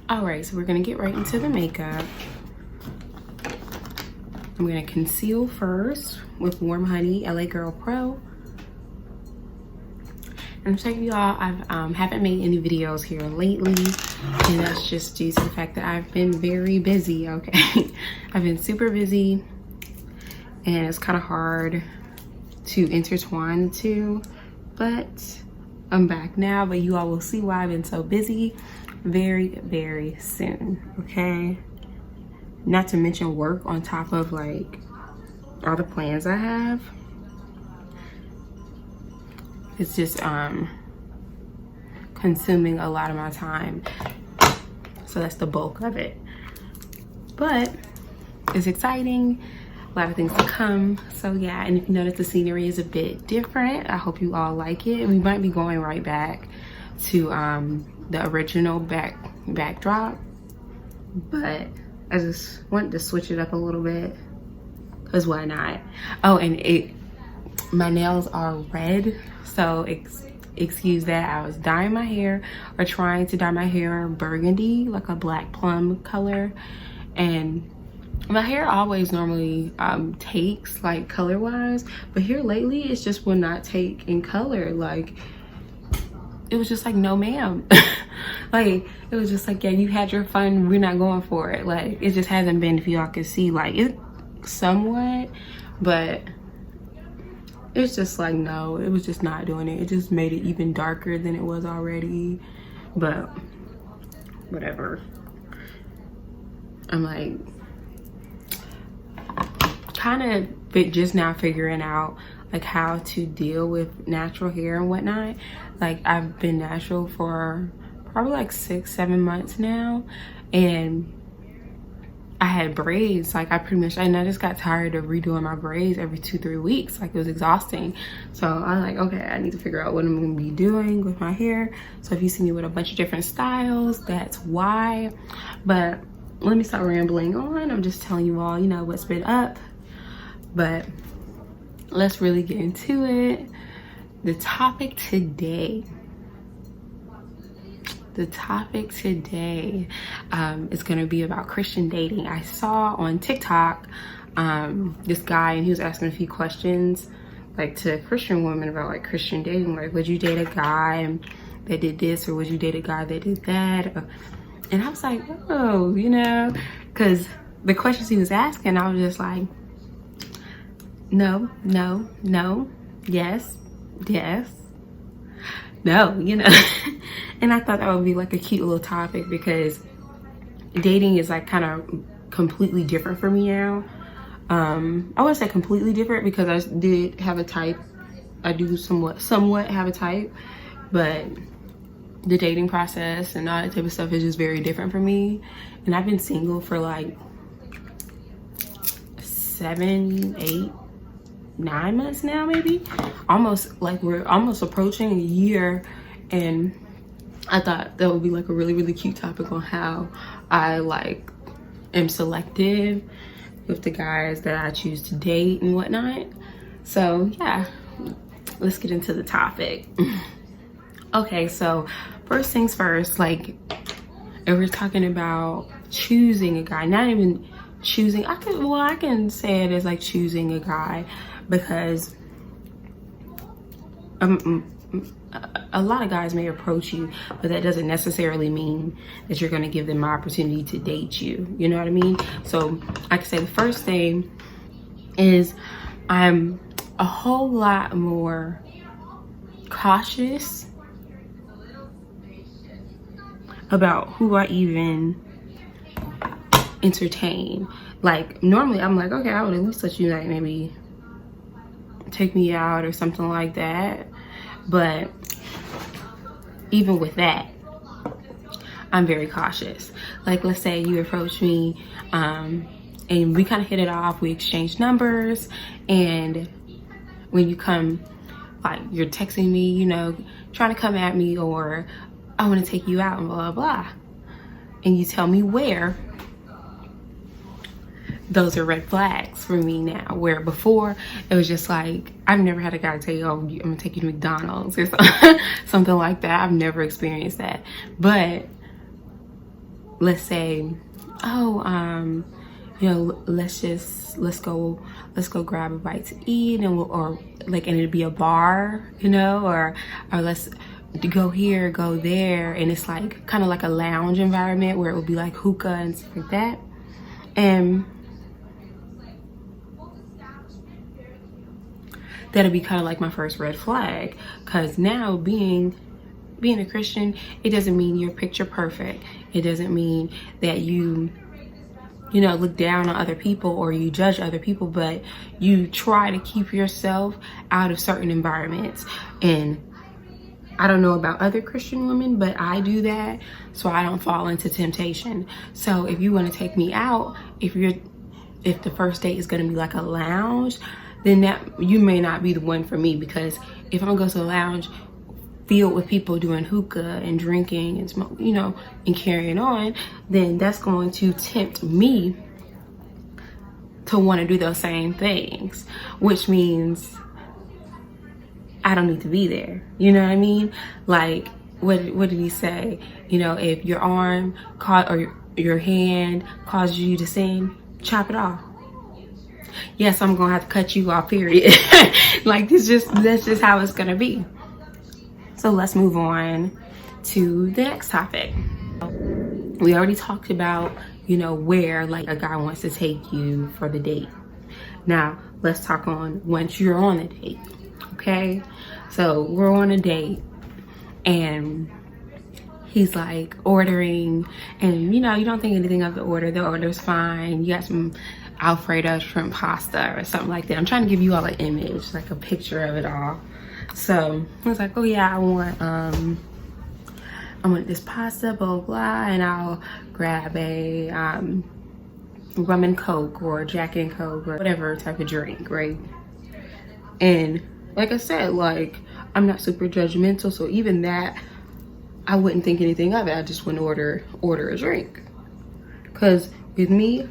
All right, so we're gonna get right into the makeup. I'm gonna conceal first with Warm Honey LA Girl Pro. And check y'all, I haven't made any videos here lately, and that's just due to the fact that I've been very busy, okay? I've been super busy, and it's kind of hard to intertwine the two, but I'm back now. But you all will see why I've been so busy very soon, okay? Not to mention work on top of like all the plans I have. It's just consuming a lot of my time, so that's the bulk of it. But it's exciting, a lot of things to come. So yeah, and if you notice the scenery is a bit different, I hope you all like it. We might be going right back to the original backdrop, but I just wanted to switch it up a little bit, because why not? Oh, and my nails are red, so excuse that. I was dyeing my hair, or trying to dye my hair burgundy, like a black plum color, and my hair always normally takes like color wise, but here lately it just will not take in color. Like it was just like, no ma'am. Like it was just like, yeah, you had your fun, we're not going for it. Like it just hasn't been, if y'all could see, like it somewhat, but it's just like, no, it was just not doing it. It just made it even darker than it was already. But whatever. I'm like kind of just now figuring out like how to deal with natural hair and whatnot. Like I've been natural for probably like 6-7 months now, and I had braids. Like I just got tired of redoing my braids every 2-3 weeks. Like it was exhausting. So I'm like, okay, I need to figure out what I'm gonna be doing with my hair. So if you see me with a bunch of different styles, that's why. But let me stop rambling on. I'm just telling you all, you know, what's been up. But let's really get into it. The topic today is going to be about Christian dating. I saw on TikTok this guy, and he was asking a few questions like to Christian women about like Christian dating. Like, would you date a guy that did this, or would you date a guy that did that? And I was like, oh, you know, because the questions he was asking, I was just like, no, yes, no, you know. And I thought that would be like a cute little topic, because dating is like kind of completely different for me now. I wouldn't say completely different, because I did have a type. I do somewhat have a type, but the dating process and all that type of stuff is just very different for me. And I've been single for like 7, 8, 9 months now, maybe. Almost, like we're almost approaching a year, and I thought that would be like a really cute topic on how I like am selective with the guys that I choose to date and whatnot. So yeah, let's get into the topic. Okay, so first things first, like if we're talking about choosing a guy, not even choosing, I can say it as like choosing a guy, because a lot of guys may approach you, but that doesn't necessarily mean that you're going to give them an opportunity to date you. You know what I mean? So I can say the first thing is I'm a whole lot more cautious about who I even entertain. Like normally I'm like, okay, I would at least let you like maybe take me out or something like that. But even with that, I'm very cautious. Like let's say you approach me and we kind of hit it off, we exchange numbers, and when you come, like you're texting me, you know, trying to come at me, or I want to take you out and blah blah, and you tell me where, those are red flags for me now. Where before it was just like, I've never had a guy tell you, oh, I'm gonna take you to McDonald's or something like that. I've never experienced that. But let's say, oh, you know, let's go grab a bite to eat, and or like, and it'd be a bar, you know, or let's go here, go there, and it's like kind of like a lounge environment where it would be like hookah and stuff like that. And that'll be kind of like my first red flag, because now being a Christian, it doesn't mean you're picture perfect. It doesn't mean that you know, look down on other people or you judge other people, but you try to keep yourself out of certain environments. And I don't know about other Christian women, but I do that so I don't fall into temptation. So if you want to take me out, if the first date is going to be like a lounge, then that you may not be the one for me, because if I'm going to go to a lounge filled with people doing hookah and drinking and smoke, you know, and carrying on, then that's going to tempt me to want to do those same things, which means I don't need to be there. You know what I mean? Like, what did he say? You know, if your arm caught or your hand causes you to sin, chop it off. Yes, I'm gonna have to cut you off, period. Like, that's just how it's gonna be. So let's move on to the next topic. We already talked about, you know, where like a guy wants to take you for the date. Now let's talk on once you're on a date. Okay, so we're on a date and he's like ordering, and you know, you don't think anything of the order's fine. You got some Alfredo shrimp pasta or something like that. I'm trying to give you all an image, like a picture of it all. So I was like, oh yeah, I want this pasta, blah, blah, blah, and I'll grab a rum and Coke or Jack and Coke or whatever type of drink, right? And like I said, like, I'm not super judgmental, so even that, I wouldn't think anything of it. I just wouldn't order a drink. Cause with me,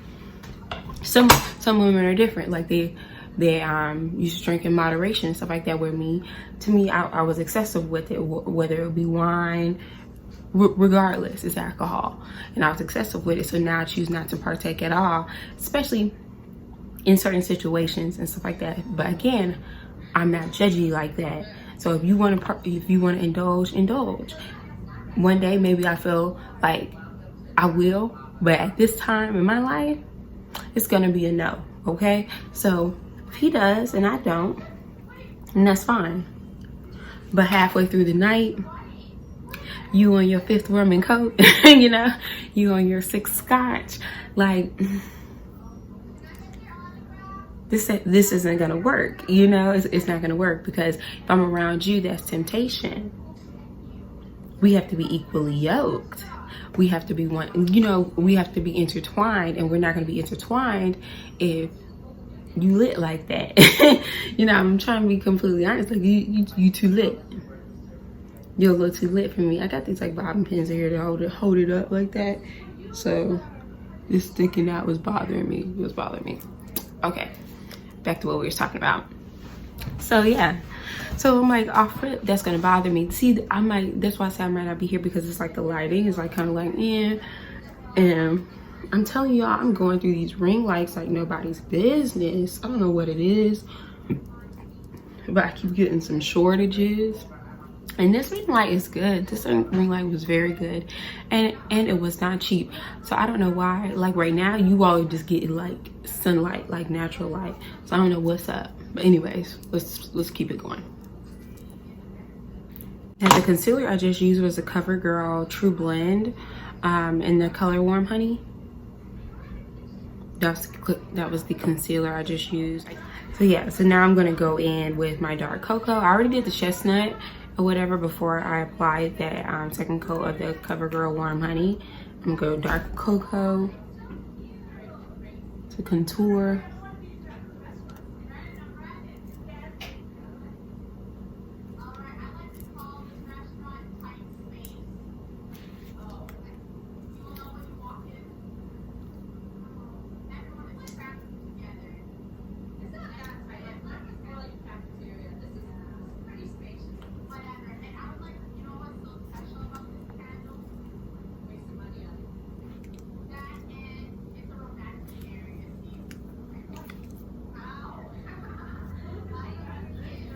some women are different. Like they used to drink in moderation and stuff like that. Where to me, I was excessive with it, whether it be wine, regardless, it's alcohol, and I was excessive with it. So now I choose not to partake at all, especially in certain situations and stuff like that. But again, I'm not judgy like that. So if you want to indulge. One day maybe I feel like I will, but at this time in my life, it's gonna be a no. Okay, so if he does and I don't, and that's fine. But halfway through the night, you on your 5th rum and Coke, you know, you on your 6th scotch, like, this isn't gonna work, you know. It's not gonna work, because if I'm around you, that's temptation. We have to be equally yoked. We have to be one, you know, we have to be intertwined, and we're not gonna be intertwined if you lit like that. You know, I'm trying to be completely honest. Like, you too lit. You're a little too lit for me. I got these like bobbin pins in here to hold it up like that. So this sticking out was bothering me. It was bothering me. Okay, back to what we were talking about. So yeah, so I'm like, off rip, that's gonna bother me. See, that's why I say I might not be here, because it's like the lighting is like kind of like, yeah. And I'm telling y'all, I'm going through these ring lights like nobody's business. I don't know what it is, but I keep getting some shortages. And this ring light is good. This ring light was very good, and it was not cheap. So I don't know why. Like right now, you all are just getting like sunlight, like natural light. So I don't know what's up. But anyways, let's keep it going. And the concealer I just used was a CoverGirl True Blend, in the color Warm Honey. That was the concealer I just used. So yeah, so now I'm gonna go in with my dark cocoa. I already did the chestnut or whatever before I applied that second coat of the CoverGirl Warm Honey. I'm gonna go dark cocoa to contour.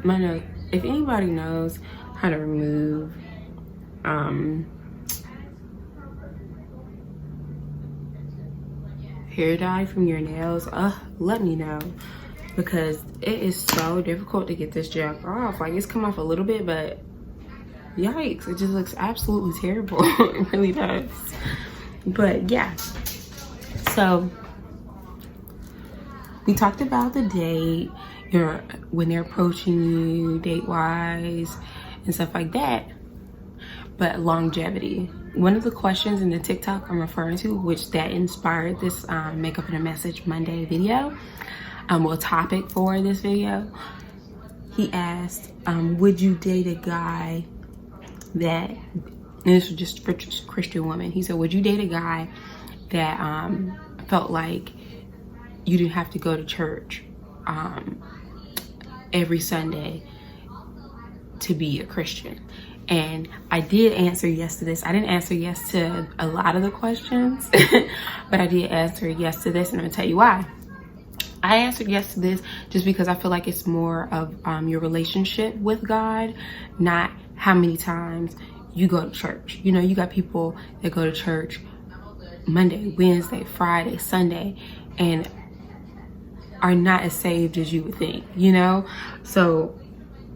my nose, if anybody knows how to remove hair dye from your nails, let me know, because it is so difficult to get this junk off. Like, it's come off a little bit, but yikes, it just looks absolutely terrible. It really does. But yeah, so we talked about the date, when they're approaching you date-wise and stuff like that. But longevity, one of the questions in the TikTok I'm referring to, which that inspired this Makeup in a Message Monday video, topic for this video, he asked, would you date a guy that, and this was just for Christian women, he said, would you date a guy that felt like you didn't have to go to church every Sunday to be a Christian? And I did answer yes to this. I didn't answer yes to a lot of the questions, but I did answer yes to this, and I'm gonna tell you why. I answered yes to this just because I feel like it's more of your relationship with God, not how many times you go to church. You know, you got people that go to church Monday, Wednesday, Friday, Sunday, and are not as saved as you would think, you know? So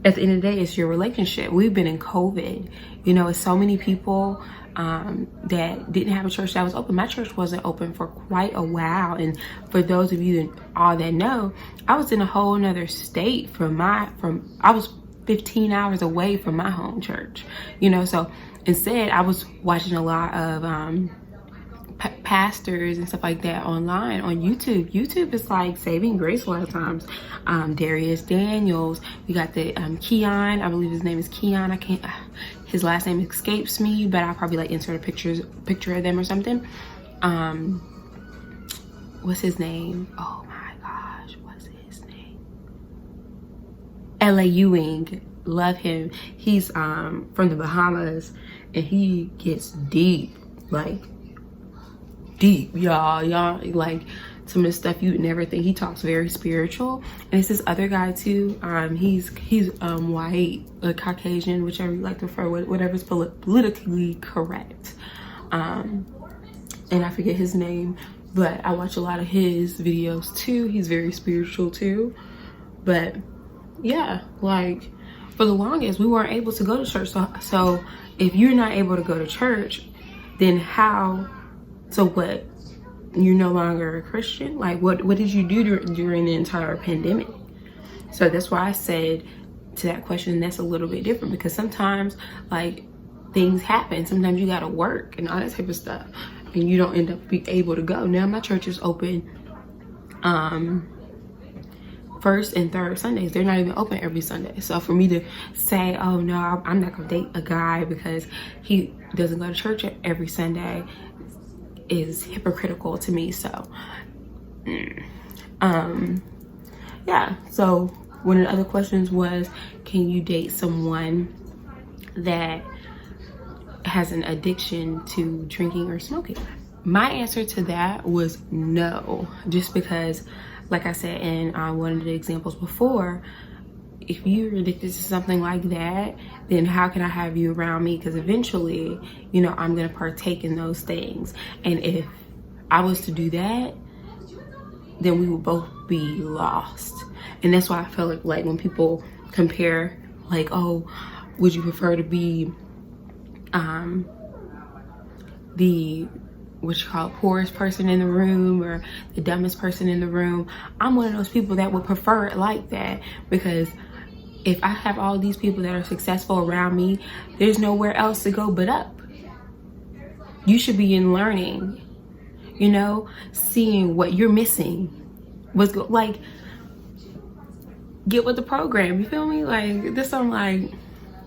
at the end of the day, it's your relationship. We've been in COVID, you know, it's so many people that didn't have a church that was open. My church wasn't open for quite a while. And for those of you all that know, I was in a whole nother state I was 15 hours away from my home church, you know? So instead I was watching a lot of pastors and stuff like that online on YouTube. YouTube is like saving grace a lot of times. Darius Daniels, we got the Keon, I believe his name is Keon. His last name escapes me, but I'll probably like insert a picture of them or something. What's his name? Oh my gosh, what's his name? L.A. Ewing, love him. He's from the Bahamas, and he gets deep, like deep, y'all like some of the stuff you would never think. He talks very spiritual. And it's this other guy too, he's white or Caucasian, whichever you like to refer, whatever's politically correct, and I forget his name, but I watch a lot of his videos too. He's very spiritual too. But yeah, like for the longest we weren't able to go to church. So if you're not able to go to church, then so what? You're no longer a Christian? Like what did you do during the entire pandemic? So that's why I said to that question, that's a little bit different, because sometimes like things happen. Sometimes you gotta work and all that type of stuff, and you don't end up being able to go. Now my church is open first and third Sundays. They're not even open every Sunday. So for me to say, oh no, I'm not gonna date a guy because he doesn't go to church every Sunday is hypocritical to me. So yeah, so one of the other questions was, can you date someone that has an addiction to drinking or smoking? My answer to that was no, just because like I said in one of the examples before, if you're addicted to something like that, then how can I have you around me? Because eventually, you know, I'm gonna partake in those things. And if I was to do that, then we would both be lost. And that's why I feel like when people compare, like, oh, would you prefer to be the poorest person in the room or the dumbest person in the room? I'm one of those people that would prefer it like that, because if I have all these people that are successful around me, there's nowhere else to go but up. You should be in learning, you know, seeing what you're missing. Like, get with the program, you feel me? Like this, I'm like,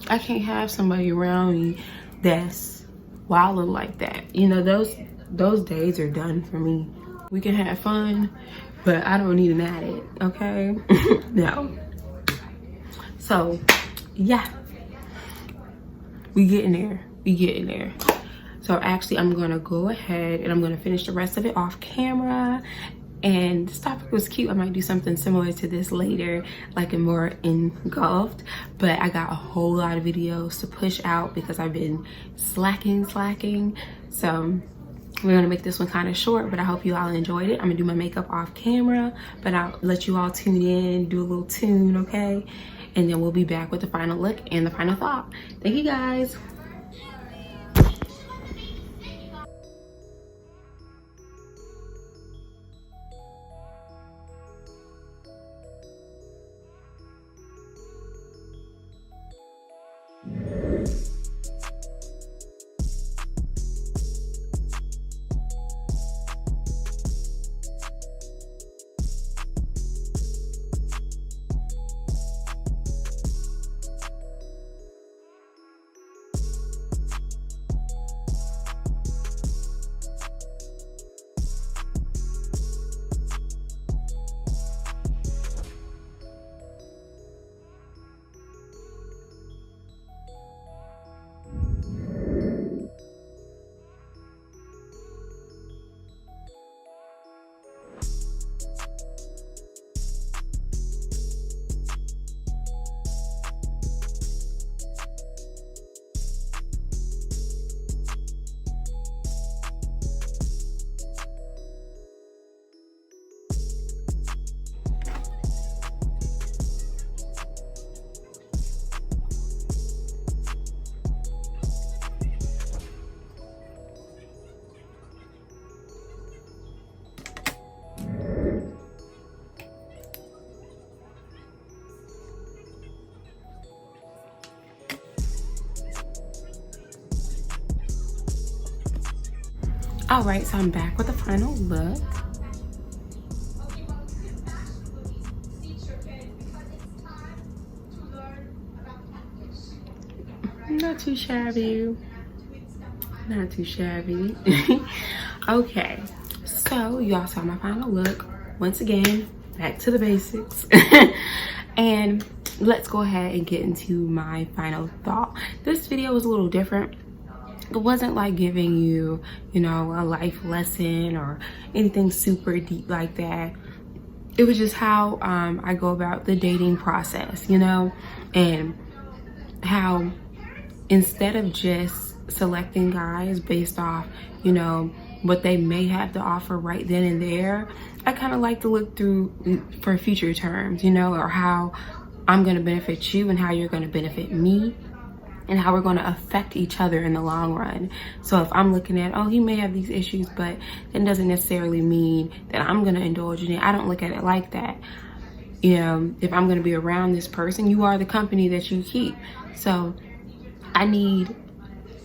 I can't have somebody around me that's wilding like that. You know, those days are done for me. We can have fun, but I don't need an addict, okay? No. So yeah, we getting there. So actually I'm gonna go ahead and I'm gonna finish the rest of it off camera, and this topic was cute. I might do something similar to this later, like a more engulfed, but I got a whole lot of videos to push out because I've been slacking. So we're gonna make this one kind of short, but I hope you all enjoyed it. I'm gonna do my makeup off camera, but I'll let you all tune in, do a little tune, okay? And then we'll be back with the final look and the final thought. Thank you guys. All right, so I'm back with the final look. Not too shabby. Not too shabby. Okay, so y'all saw my final look. Once again, back to the basics. And let's go ahead and get into my final thought. This video was a little different. It wasn't like giving you, you know, a life lesson or anything super deep like that. It was just how I go about the dating process, you know, and how instead of just selecting guys based off, you know, what they may have to offer right then and there, I kind of like to look through for future terms, you know, or how I'm going to benefit you and how you're going to benefit me, and how we're going to affect each other in the long run. So if I'm looking at, oh, he may have these issues, but it doesn't necessarily mean that I'm going to indulge in it. I don't look at it like that. You know, if I'm going to be around this person, you are the company that you keep. So I need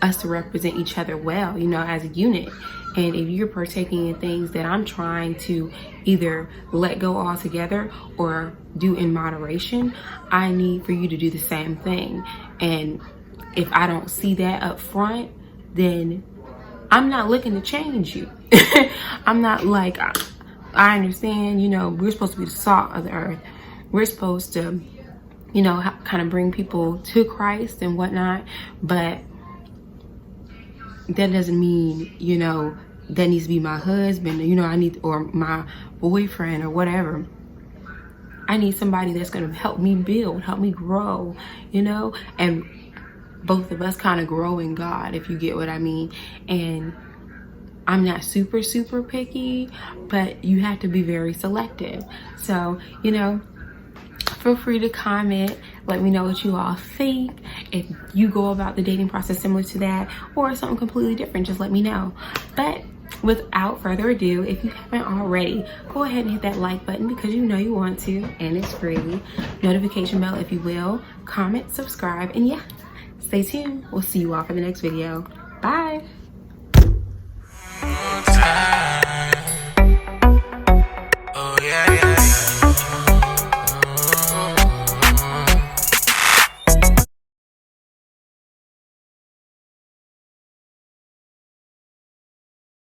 us to represent each other well, you know, as a unit. And if you're partaking in things that I'm trying to either let go altogether or do in moderation, I need for you to do the same thing. And if I don't see that up front, then I'm not looking to change you. I'm not like, I understand, you know, we're supposed to be the salt of the earth. We're supposed to, you know, kind of bring people to Christ and whatnot. But that doesn't mean, you know, that needs to be my husband, you know, I need, or my boyfriend or whatever. I need somebody that's going to help me build, help me grow, you know, and both of us kind of grow in God, if you get what I mean. And I'm not super picky, but you have to be very selective. So, you know, feel free to comment. Let me know what you all think. If you go about the dating process similar to that or something completely different, just let me know. But without further ado, if you haven't already, go ahead and hit that like button because you know you want to, and it's free. Notification bell if you will. Comment, subscribe, and yeah, stay tuned. We'll see you all for the next video. Bye.